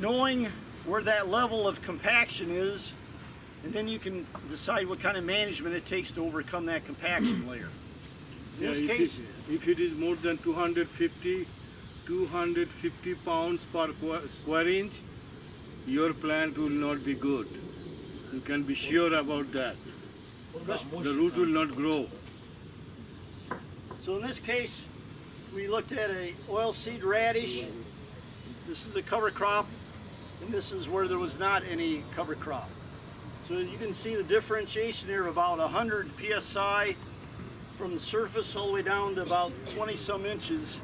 knowing where that level of compaction is, and then you can decide what kind of management it takes to overcome that compaction layer. In this case, if it is more than 250 pounds per square inch, your plant will not be good. You can be sure about that. The root will not grow. So in this case, we looked at a oilseed radish. This is a cover crop, and this is where there was not any cover crop. So you can see the differentiation there of about 100 psi from the surface all the way down to about 20 some inches.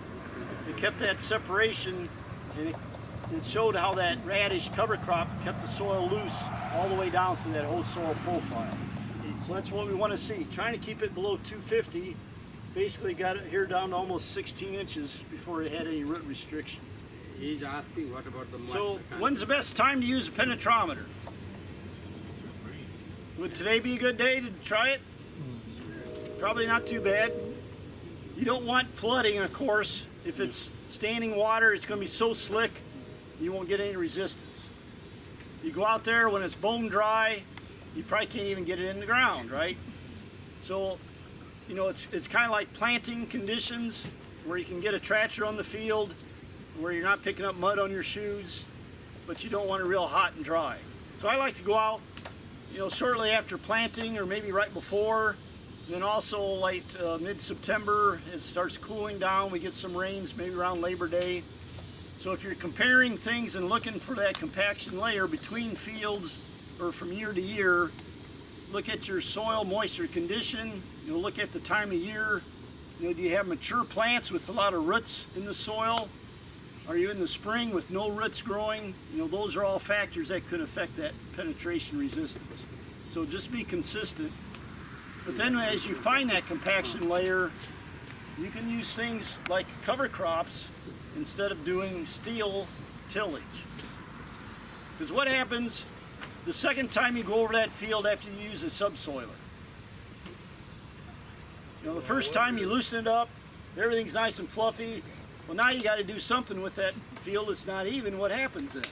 It kept that separation, and it showed how that radish cover crop kept the soil loose all the way down through that whole soil profile. So that's what we want to see. Trying to keep it below 250, basically got it here down to almost 16 inches before it had any root restriction. He's asking what about the moisture. So when's the best time to use a penetrometer? Would today be a good day to try it? Probably not too bad. You don't want flooding, of course. If it's standing water, it's going to be so slick, you won't get any resistance. You go out there when it's bone dry, you probably can't even get it in the ground, right? So, you know, it's kind of like planting conditions where you can get a tractor on the field where you're not picking up mud on your shoes, but you don't want it real hot and dry. So I like to go out, you know, shortly after planting or maybe right before. Then also like mid-September, it starts cooling down. We get some rains maybe around Labor Day. So if you're comparing things and looking for that compaction layer between fields or from year to year, look at your soil moisture condition. You know, look at the time of year. You know, do you have mature plants with a lot of roots in the soil? Are you in the spring with no roots growing? You know, those are all factors that could affect that penetration resistance. So just be consistent. But then as you find that compaction layer, you can use things like cover crops instead of doing steel tillage. Because what happens the second time you go over that field after you use a subsoiler? You know, the first time you loosen it up, everything's nice and fluffy. Well, now you got to do something with that field that's not even. What happens then?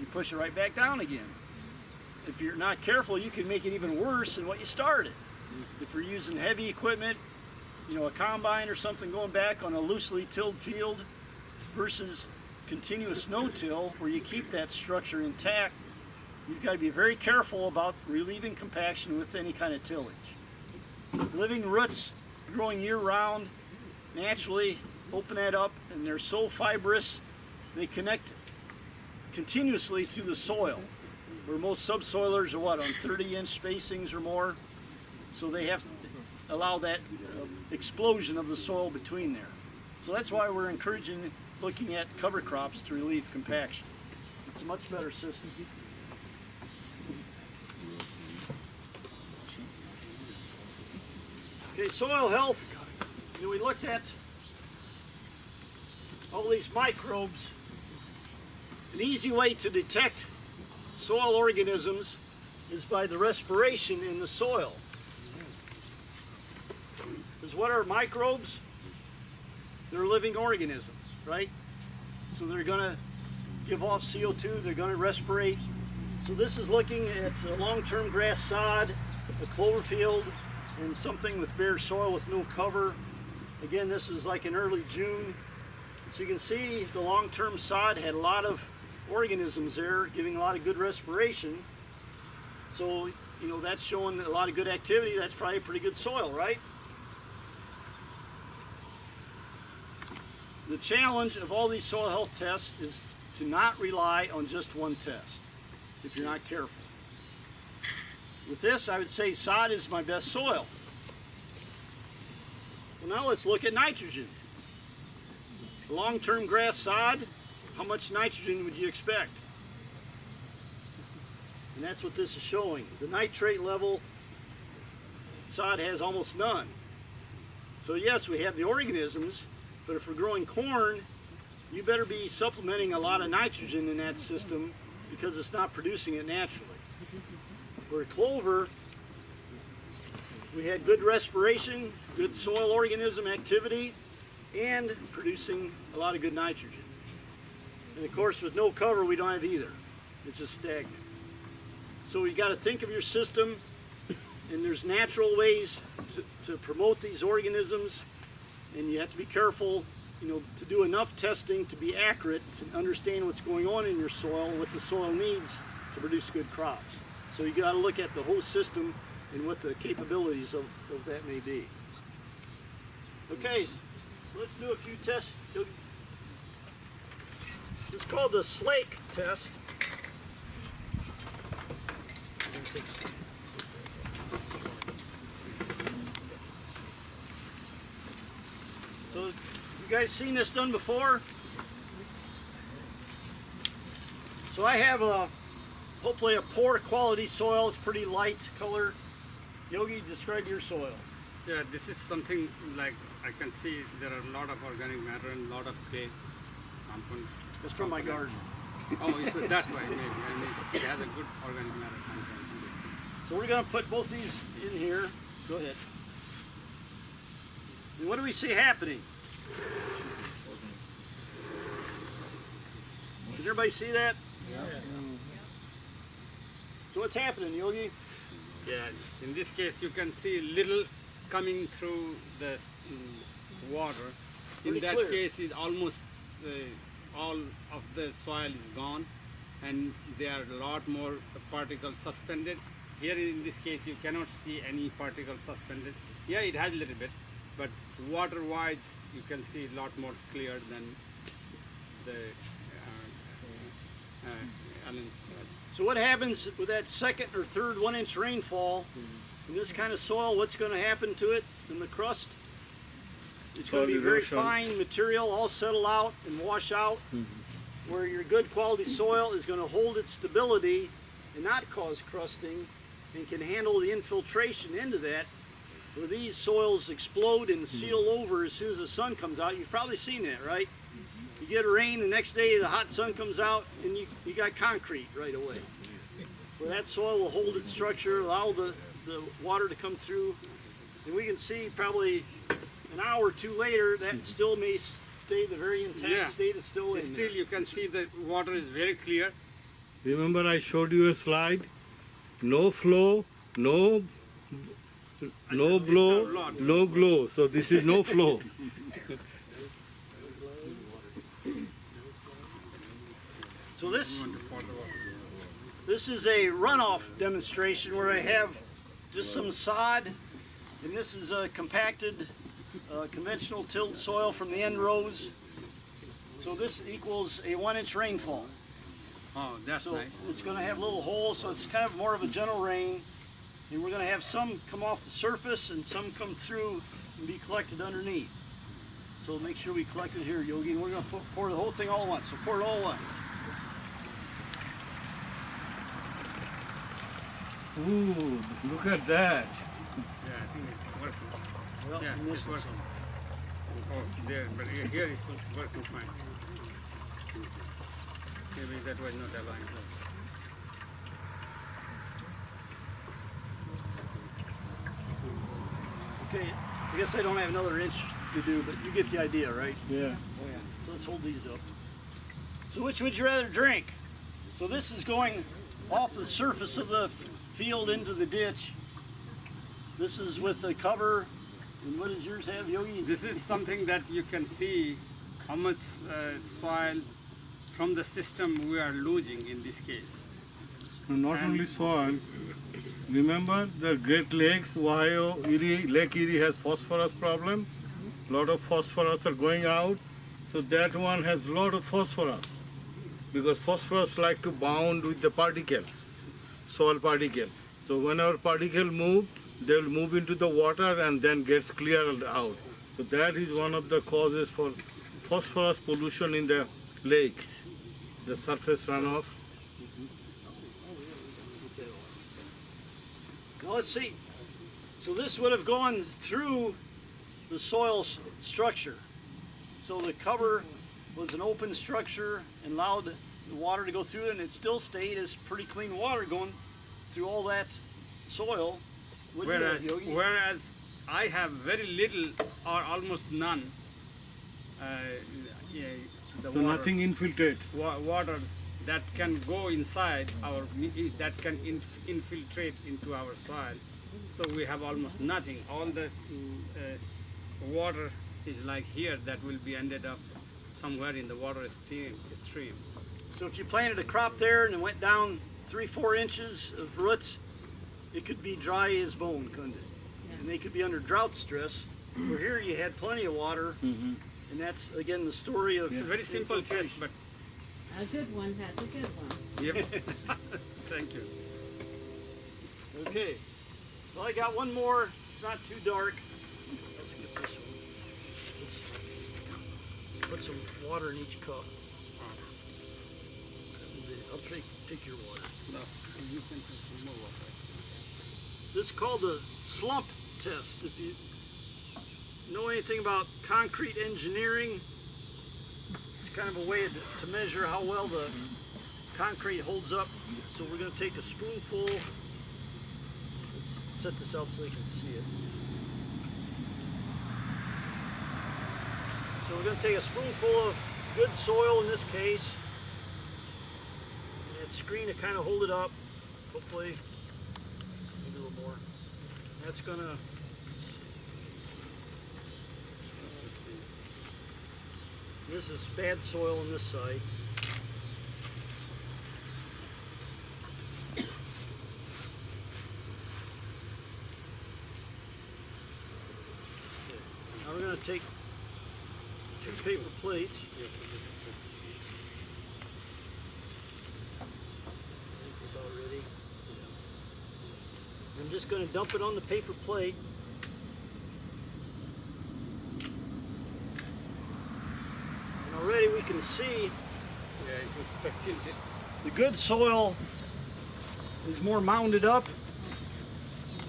You push it right back down again. If you're not careful, you can make it even worse than what you started. If you're using heavy equipment, you know, a combine or something going back on a loosely tilled field versus continuous no-till where you keep that structure intact, you've got to be very careful about relieving compaction with any kind of tillage. Living roots growing year-round naturally open that up, and they're so fibrous they connect continuously through the soil, where most subsoilers are what, on 30-inch spacings or more, so they have to allow that explosion of the soil between there. So that's why we're encouraging looking at cover crops to relieve compaction. It's a much better system. Okay, soil health. You know, we looked at all these microbes. An easy way to detect soil organisms is by the respiration in the soil. Because what are microbes? They're living organisms, right? So they're going to give off CO2, they're going to respirate. So this is looking at a long-term grass sod, a clover field, and something with bare soil with no cover. Again, this is like in early June. So you can see the long-term sod had a lot of organisms there, giving a lot of good respiration. So, you know, that's showing a lot of good activity. That's probably pretty good soil, right? The challenge of all these soil health tests is to not rely on just one test if you're not careful. With this, I would say sod is my best soil. Well, now let's look at nitrogen. Long-term grass sod, how much nitrogen would you expect? And that's what this is showing. The nitrate level, sod has almost none. So yes, we have the organisms, but if we're growing corn, you better be supplementing a lot of nitrogen in that system because it's not producing it naturally. For clover, we had good respiration, good soil organism activity, and producing a lot of good nitrogen. And of course, with no cover, we don't have either. It's just stagnant. So you got to think of your system, and there's natural ways to promote these organisms, and you have to be careful, you know, to do enough testing to be accurate, to understand what's going on in your soil, what the soil needs to produce good crops. So you got to look at the whole system and what the capabilities of that may be. Okay, let's do a few tests. It's called the slake test. So, you guys seen this done before? So I have hopefully a poor quality soil. It's pretty light color. Yogi, describe your soil. Yeah, this is something like I can see there are a lot of organic matter and a lot of clay component. It's from my garden. Oh, that's why maybe. I mean, it has a good organic matter content. So we're going to put both these in here. Go ahead. And what do we see happening? Did everybody see that? Yeah. So what's happening, Yogi? Yeah, in this case you can see little coming through the water. Pretty In that clear. case, is almost all of the soil is gone, and there are a lot more particles suspended. Here in this case, you cannot see any particles suspended. Yeah, it has a little bit, but water-wise, you can see a lot more clear than the Allen's. So what happens with that second or third 1 inch rainfall in this kind of soil? What's going to happen to it in the crust? It's going to be very fine material, all settle out and wash out, where your good quality soil is going to hold its stability and not cause crusting, and can handle the infiltration into that, where these soils explode and seal over as soon as the sun comes out. You've probably seen that, right? You get a rain, the next day the hot sun comes out, and you got concrete right away. Where that soil will hold its structure, allow the water to come through, and we can see probably an hour or two later that still may stay the very intact state is still in Still, there. you can see the water is very clear. Remember I showed you a slide? No flow, no blow, no glow. So this is no flow. So this is a runoff demonstration where I have just some sod, and this is a compacted conventional tilled soil from the end rows. So this equals a 1 inch rainfall. Oh, that's So nice. it's going to have little holes, so it's kind of more of a gentle rain. And we're going to have some come off the surface and some come through and be collected underneath. So make sure we collect it here, Yogi. And we're going to pour the whole thing all at once. So pour it all at once. Ooh, look at that. Yeah, I think it's working. Well, Yeah, and this it's one. working. Oh, there, but here it's working fine. Maybe that was not aligned. Okay, I guess I don't have another inch to do, but you get the idea, right? Yeah. So let's hold these up. So which would you rather drink? So this is going off the surface of the field into the ditch. This is with the cover. And what does yours have, Yogi? This is something that you can see how much soil from the system we are losing in this case. Not only soil. Remember the Great Lakes, Ohio, Erie, Lake Erie has phosphorus problem. Lot of phosphorus are going out. So that one has lot of phosphorus. Because phosphorus like to bound with the particle, soil particle. So whenever particle move, they will move into the water and then gets cleared out. So that is one of the causes for phosphorus pollution in the lakes, the surface runoff. Now let's see. So this would have gone through the soil structure. So the cover was an open structure and allowed the water to go through, and it still stayed as pretty clean water going through all that soil. Whereas I have very little or almost none the So nothing infiltrates. water that can go inside that can infiltrate into our soil. So we have almost nothing. All the water is like here that will be ended up somewhere in the water stream. So if you planted a crop there and it went down 3-4 inches of roots, it could be dry as bone, couldn't it? And they could be under drought stress. Where here you had plenty of water, and that's again the story of It's a very simple case, but A good one, that's a good one. yep. Thank you. Okay. Well, I got one more. It's not too dark. Let's get this one. Let's put some water in each cup. I'll take your water. No, you can put some more water. This is called the slump test. If you know anything about concrete engineering, it's kind of a way to measure how well the concrete holds up. So we're going to take a spoonful. Let's set this out so you can see it. So we're going to take a spoonful of good soil in this case. And that screen to kind of hold it up. Hopefully, maybe a little more. That's going to this is bad soil on this side. Now we're going to take 2 paper plates. About ready. I'm just going to dump it on the paper plate. Already we can see Yeah, it was tilted. the good soil is more mounded up.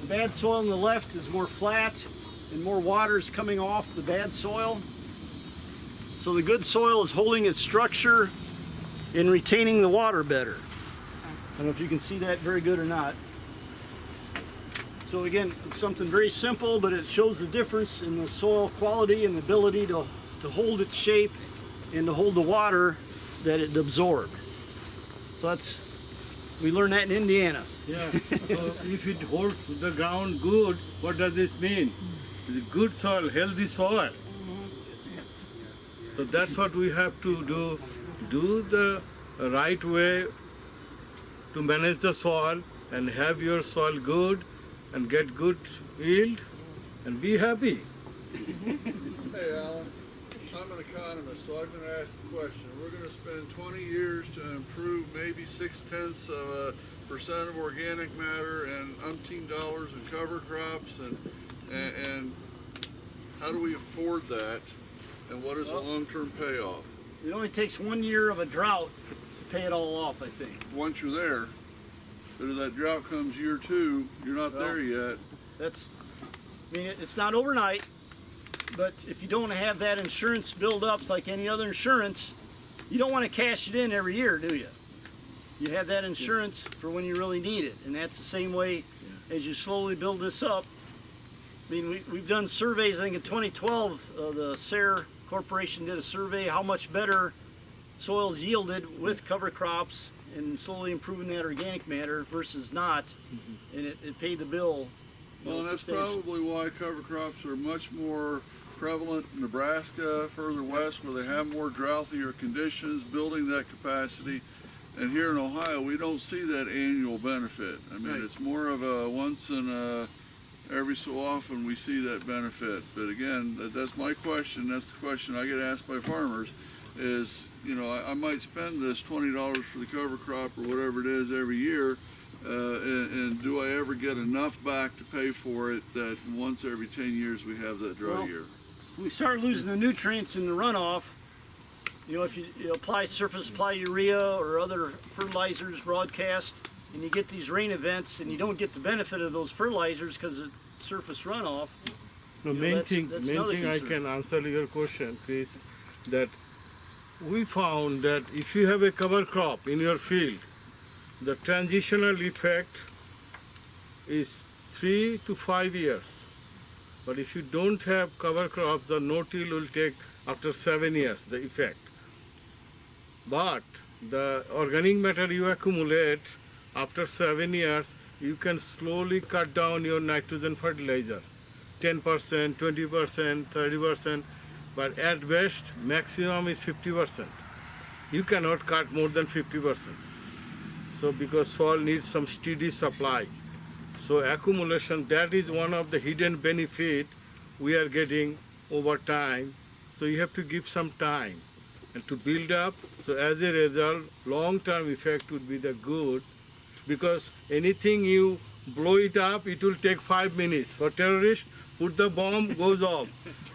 The bad soil on the left is more flat and more water is coming off the bad soil. So the good soil is holding its structure and retaining the water better. I don't know if you can see that very good or not. So again, it's something very simple, but it shows the difference in the soil quality and the ability to hold its shape and to hold the water that it absorbed. So we learned that in Indiana. Yeah. So if it holds the ground good, what does this mean? It's good soil, healthy soil. So that's what we have to do. Do the right way to manage the soil and have your soil good and get good yield and be happy. Hey, Alan, I'm an economist, so I'm going to ask the question. We're going to spend 20 years to improve maybe 0.6% of organic matter and umpteen dollars in cover crops, and how do we afford that? And what is the long-term payoff? It only takes 1 year of a drought to pay it all off, I think. Once you're there, but if that drought comes year 2, you're not there yet. It's not overnight, but if you don't have that insurance build up like any other insurance, you don't want to cash it in every year, do you? You have that insurance for when you really need it, and that's the same way as you slowly build this up. I mean, we've done surveys. I think in 2012, the SARE Corporation did a survey how much better soils yielded with cover crops and slowly improving that organic matter versus not, and it paid the bill. Well, and that's probably why cover crops are much more prevalent in Nebraska, further west, where they have more drouthier conditions, building that capacity. And here in Ohio, we don't see that annual benefit. I mean, Right. it's more of a once in every so often we see that benefit. But again, that's my question. That's the question I get asked by farmers is, you know, I might spend this $20 for the cover crop or whatever it is every year, and do I ever get enough back to pay for it that once every 10 years we have that dry Well, year? We start losing the nutrients in the runoff. You know, if you apply surface apply urea or other fertilizers broadcast, and you get these rain events, and you don't get the benefit of those fertilizers because of surface runoff. The You know, main that's thing another I concern. can answer your question is that we found that if you have a cover crop in your field, the transitional effect is 3 to 5 years. But if you don't have cover crops, the no-till will take after 7 years, the effect. But the organic matter you accumulate after 7 years, you can slowly cut down your nitrogen fertilizer, 10%, 20%, 30%, but at best, maximum is 50%. You cannot cut more than 50%. So because soil needs some steady supply. So accumulation, that is one of the hidden benefit we are getting over time. So you have to give some time and to build up. So as a result, long-term effect would be the good, because anything you blow it up, it will take 5 minutes. For terrorists, put the bomb, goes off.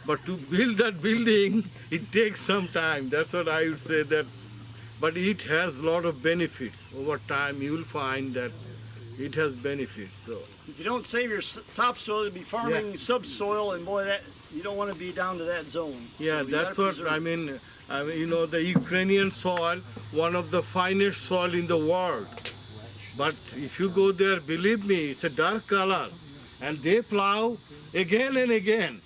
But to build that building, it takes some time. That's what I would say that. But it has a lot of benefits. Over time, you will find that it has benefits. So If you don't save your topsoil, you'll be farming subsoil, and boy, that you don't want to be down to that zone. yeah, So you that's gotta what preserve. I mean. You know, the Ukrainian soil, one of the finest soil in the world. But if you go there, believe me, it's a dark color, and they plow again and again.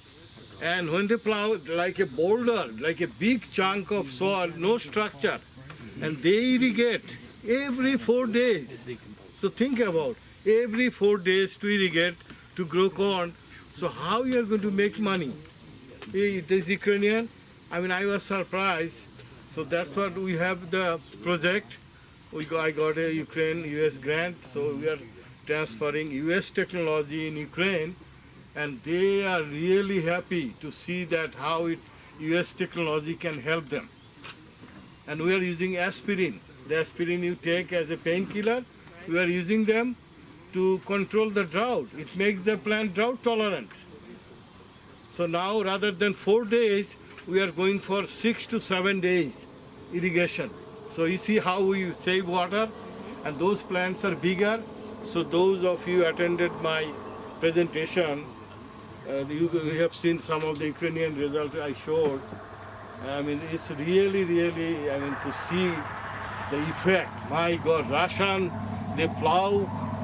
And when they plow, like a boulder, like a big chunk of soil, no structure, and they irrigate every 4 days. So think about every 4 days to irrigate, to grow corn. So how you are going to make money? It is Ukrainian. I mean, I was surprised. So that's what we have the project. I got a Ukraine US grant, so we are transferring US technology in Ukraine, and they are really happy to see that how US technology can help them. And we are using aspirin. The aspirin you take as a painkiller, we are using them to control the drought. It makes the plant drought tolerant. So now rather than 4 days, we are going for 6 to 7 days irrigation. So you see how we save water, and those plants are bigger. So those of you attended my presentation, you have seen some of the Ukrainian results I showed. I mean, it's really, really, I mean, to see the effect. My God, Russian, they plow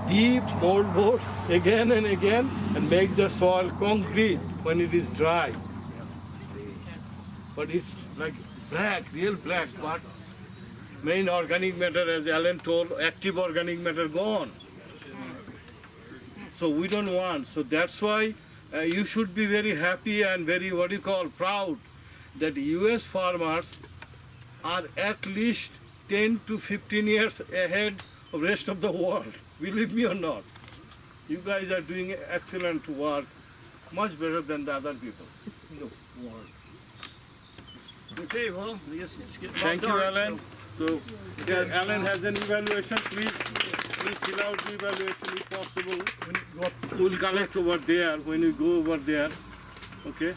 deep moldboard again and again and make the soil concrete when it is dry. But it's like black, real black, but main organic matter, as Alan told, active organic matter gone. So we don't want. So that's why you should be very happy and very, proud that US farmers are at least 10 to 15 years ahead of rest of the world. Believe me or not. You guys are doing excellent work, much better than the other people in the world. Okay, well, I guess it's getting Thank you, dark, Alan. so- So, yeah, Alan has an evaluation. Please fill out the evaluation if possible. We'll collect over there when you go over there. Okay.